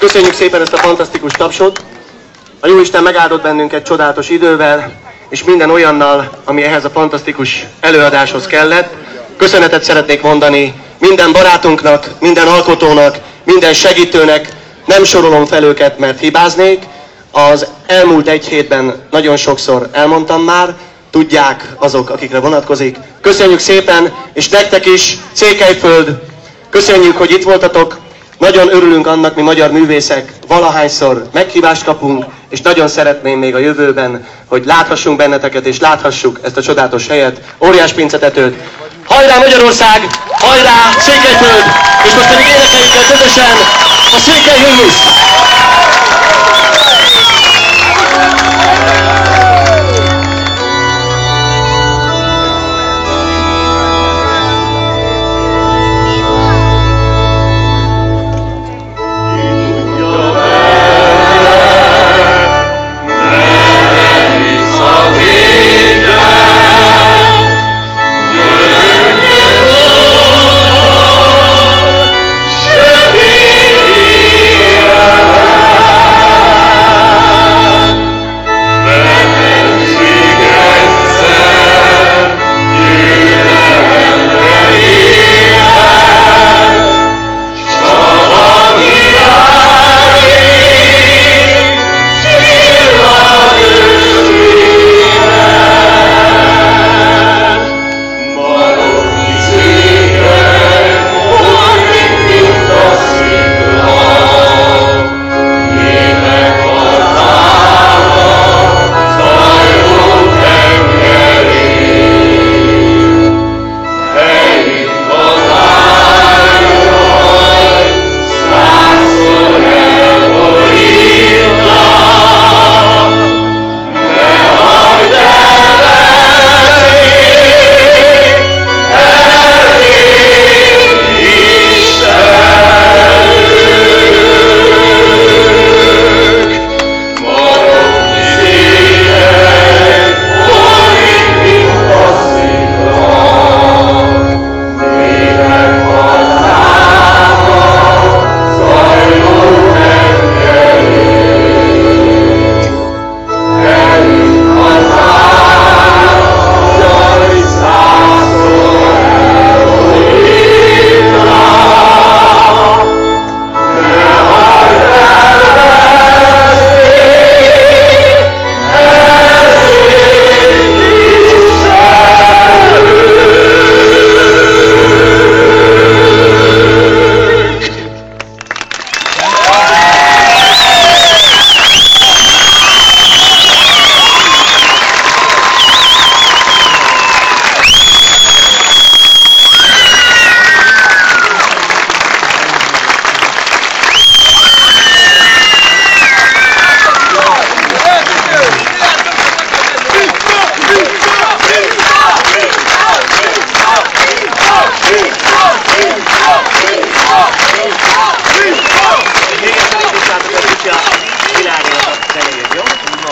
Köszönjük szépen ezt a fantasztikus tapsot. A Jóisten megáldott bennünket csodálatos idővel, és minden olyannal, ami ehhez a fantasztikus előadáshoz kellett. Köszönetet szeretnék mondani minden barátunknak, minden alkotónak, minden segítőnek. Nem sorolom fel őket, mert hibáznék. Az elmúlt egy hétben nagyon sokszor elmondtam már, tudják azok, akikre vonatkozik. Köszönjük szépen, és nektek is, Székelyföld, köszönjük, hogy itt voltatok. Nagyon örülünk annak, mi magyar művészek, valahányszor meghívást kapunk, és nagyon szeretném még a jövőben, hogy láthassunk benneteket, és láthassuk ezt a csodálatos helyet, Óriás Pincetetőt. Hajrá Magyarország, hajrá Székelyföld, és most pedig énekeljük el közösen a Székely himnuszt!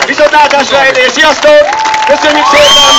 Viszontlátásra, és sziasztok! Köszönjük szépen!